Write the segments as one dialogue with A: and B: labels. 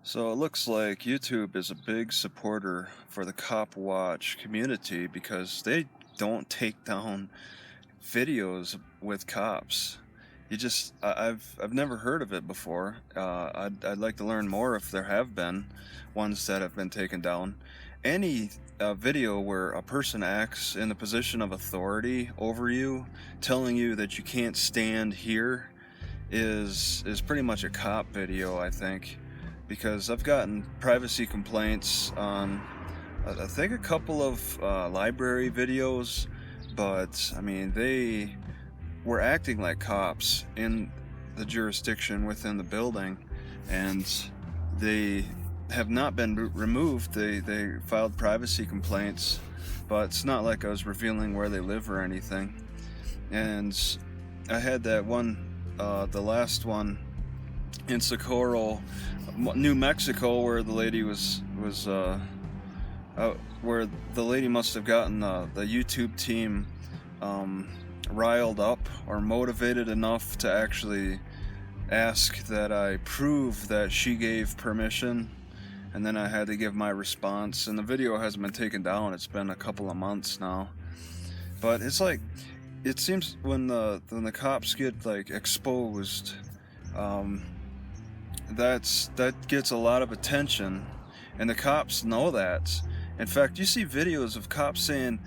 A: So it looks like YouTube is a big supporter for the cop watch community because they don't take down videos with cops. I've never heard of it before. I'd like to learn more if there have been ones that have been taken down. Any video where a person acts in the position of authority over you, telling you that you can't stand here, is pretty much a cop video, I think, because I've gotten privacy complaints on I think a couple of library videos, but I mean they were acting like cops in the jurisdiction within the building, and they have not been removed. They filed privacy complaints, but it's not like I was revealing where they live or anything. And I had that one, the last one in Socorro, New Mexico, where the lady was where the lady must have gotten the YouTube team riled up or motivated enough to actually ask that I prove that she gave permission, and then I had to give my response. And the video hasn't been taken down. It's been a couple of months now, but it's like, it seems when the cops get like exposed, that gets a lot of attention, and the cops know that. In fact, you see videos of cops saying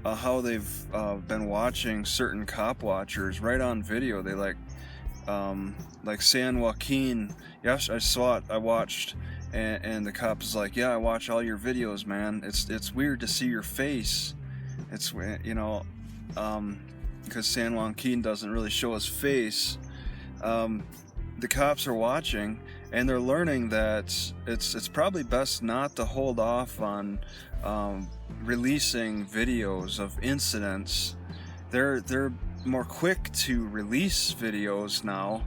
A: how they've been watching certain cop watchers right on video. They like San Joaquin. Yes, I saw it. I watched, and the cop is like, "Yeah, I watch all your videos, man. It's weird to see your face. It's because San Joaquin doesn't really show his face." The cops are watching, and they're learning that it's probably best not to hold off on releasing videos of incidents. They're more quick to release videos now.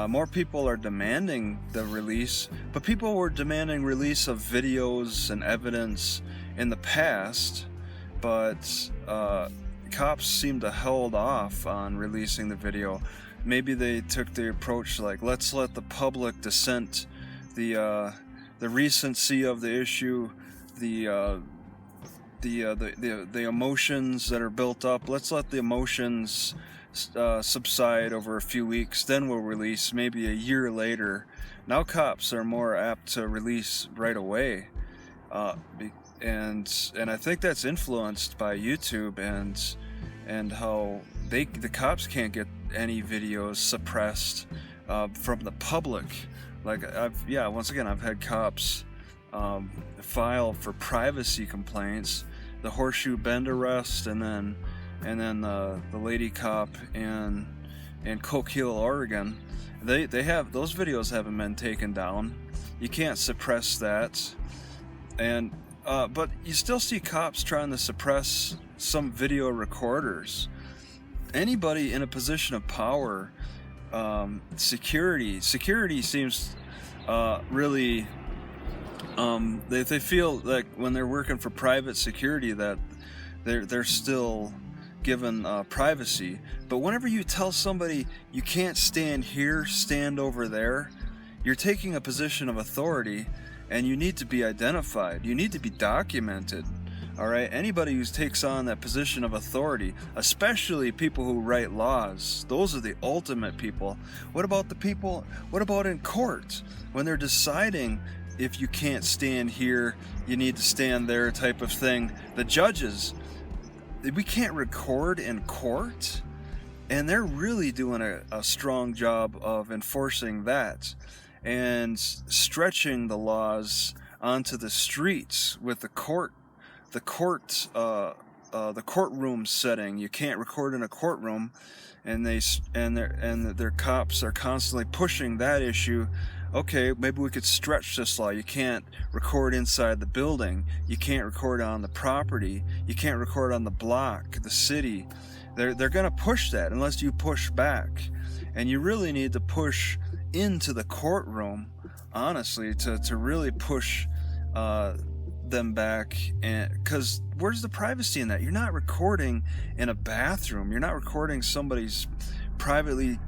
A: More people are demanding the release, but people were demanding release of videos and evidence in the past, but cops seem to held off on releasing the video. Maybe they took the approach like, let's let the public dissent the recency of the issue, the emotions that are built up. Let's let the emotions subside over a few weeks, then we'll release maybe a year later. Now cops are more apt to release right away, and I think that's influenced by YouTube and how the cops can't get any videos suppressed from the public. Like once again, I've had cops file for privacy complaints, the Horseshoe Bend arrest, and then the lady cop in Coke Hill, Oregon. They have, those videos haven't been taken down. You can't suppress that, and but you still see cops trying to suppress some video recorders. Anybody in a position of power, security seems really, they feel like when they're working for private security that they're still given privacy. But whenever you tell somebody you can't stand here, stand over there, you're taking a position of authority, and you need to be identified. You need to be documented. All right, anybody who takes on that position of authority, especially people who write laws, those are the ultimate people. What about the people? What about in court when they're deciding if you can't stand here, you need to stand there, type of thing? The judges, we can't record in court, and they're really doing a strong job of enforcing that and stretching the laws onto the streets with the courtroom setting. You can't record in a courtroom, and their cops are constantly pushing that issue. Okay, maybe we could stretch this law. You can't record inside the building. You can't record on the property. You can't record on the block, the city. They're going to push that unless you push back. And you really need to push into the courtroom, honestly, to really push them back. And because where's the privacy in that? You're not recording in a bathroom. You're not recording somebody's privately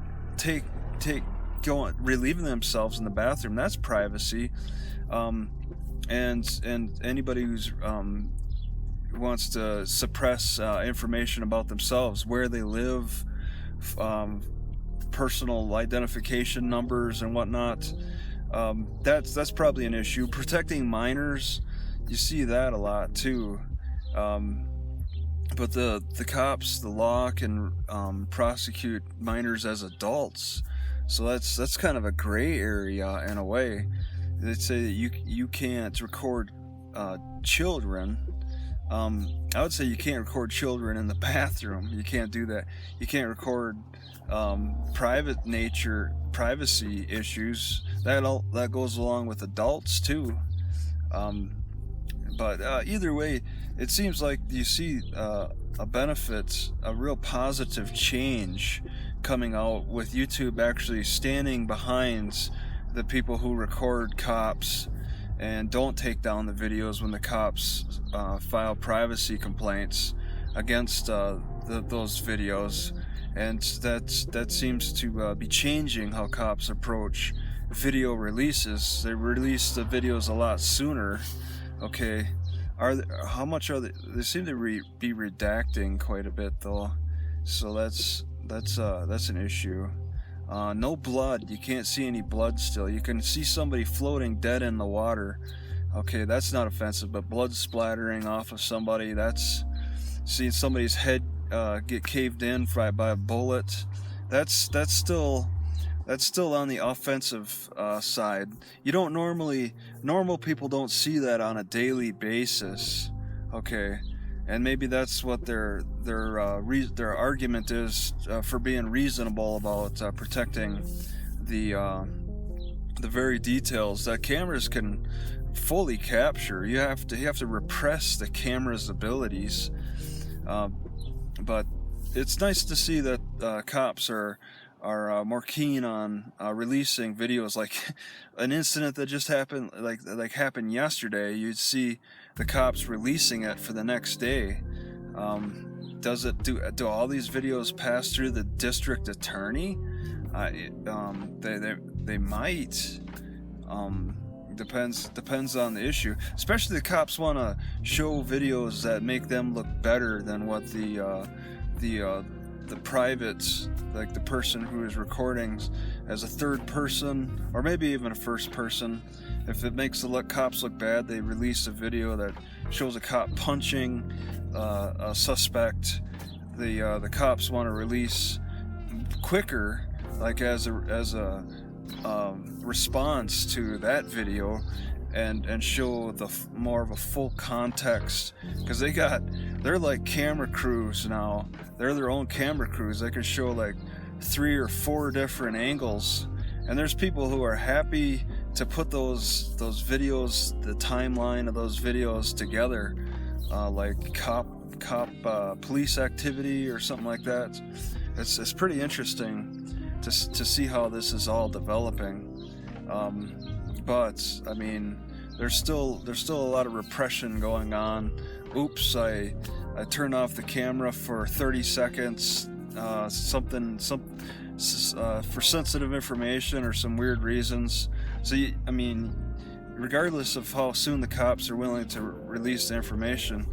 A: going relieving themselves in the bathroom. That's privacy. And anybody who's wants to suppress information about themselves, where they live, personal identification numbers and whatnot, that's probably an issue. Protecting minors, you see that a lot too. But the cops, the law can prosecute minors as adults, so that's kind of a gray area in a way. They say that you can't record children. I would say you can't record children in the bathroom. You can't do that. You can't record privacy issues. That goes along with adults too. But either way, it seems like you see a benefit, a real positive change coming out with YouTube actually standing behind the people who record cops and don't take down the videos when the cops file privacy complaints against those videos. And that seems to be changing how cops approach video releases. They release the videos a lot sooner. Okay, how much are they? They seem to be redacting quite a bit though, so that's an issue. No blood. You can't see any blood still. You can see somebody floating dead in the water. Okay, that's not offensive, but blood splattering off of somebody, that's seeing somebody's head get caved in by a bullet. That's still on the offensive side. You don't normal people don't see that on a daily basis. Okay, and maybe that's what their argument is for being reasonable about protecting the very details that cameras can fully capture. You have to repress the camera's abilities, but it's nice to see that cops are more keen on releasing videos. Like an incident that just happened, like happened yesterday, you'd see the cops releasing it for the next day. Do all these videos pass through the district attorney? They might. Depends on the issue. Especially the cops want to show videos that make them look better than what the private, like the person who is recording as a third person or maybe even a first person. If it makes the cops look bad, they release a video that shows a cop punching a suspect. The cops want to release quicker, like as a response to that video, and show the more of a full context, because they're like camera crews now. They're their own camera crews. They can show like 3 or 4 different angles, and there's people who are happy to put those videos, the timeline of those videos together, like cop police activity or something like that. It's pretty interesting to see how this is all developing. But I mean, there's still a lot of repression going on. Oops, I turned off the camera for 30 seconds, for sensitive information or some weird reasons. So I mean, regardless of how soon the cops are willing to release the information,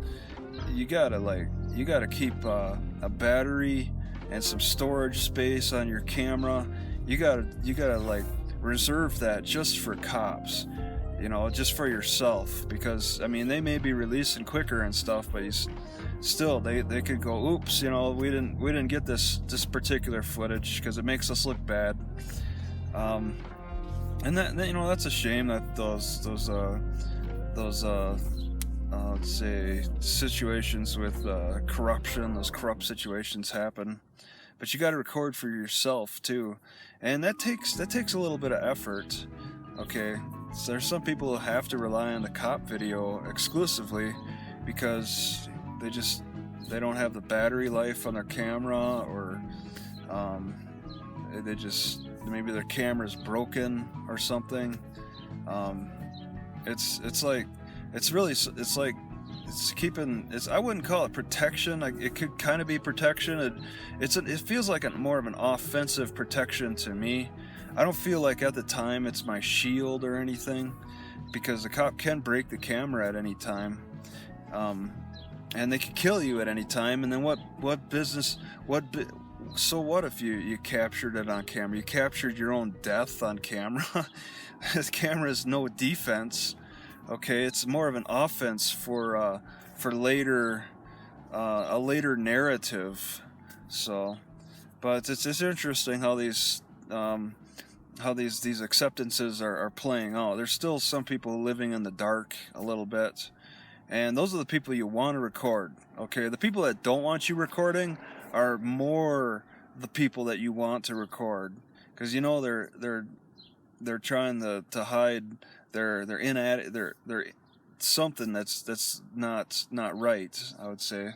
A: you gotta keep a battery and some storage space on your camera. You gotta like reserve that just for cops, just for yourself, because I mean, they may be releasing quicker and stuff, but they could go, oops, we didn't get this particular footage because it makes us look bad. And that's a shame that those let's say situations with corruption, those corrupt situations happen. But you got to record for yourself too, and that takes a little bit of effort. Okay, so there's some people who have to rely on the cop video exclusively because they don't have the battery life on their camera, or maybe their camera's broken or something. I wouldn't call it protection. It could kind of be protection. It feels like more of an offensive protection to me. I don't feel like at the time it's my shield or anything, because the cop can break the camera at any time. Um, and they could kill you at any time. And then what business? So what if you captured it on camera? You captured your own death on camera. This camera is no defense. Okay, it's more of an offense for later, a later narrative. So, but it's interesting how these acceptances are playing out. There's still some people living in the dark a little bit, and those are the people you want to record. Okay, the people that don't want you recording are more the people that you want to record, because you know they're trying to hide their something that's not right, I would say.